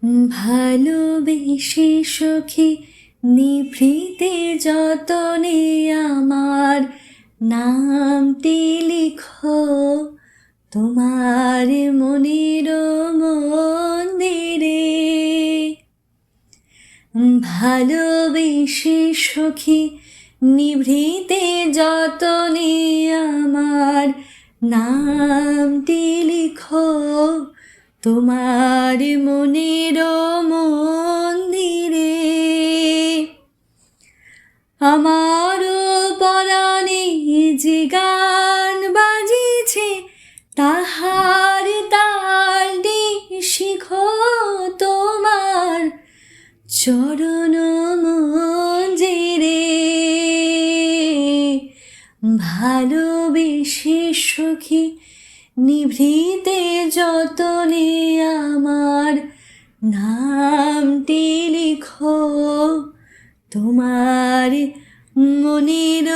ভালোবেসে সখী নিভৃতে যতনে আমার নামটি লিখো তোমার মনের মন্দিরে। ভালোবেসে সখী নিভৃতে যতনে আমার নামটি লিখো তোমার মনের মন্দিরে। আমারও পরাণে যে গান বাজিছে তাহার তালটি শিখো তোমার চরণ মঞ্জিরে। ভালোবেসে সখী নিভৃতে যতনে আমার নামটি লিখো তোমার মনের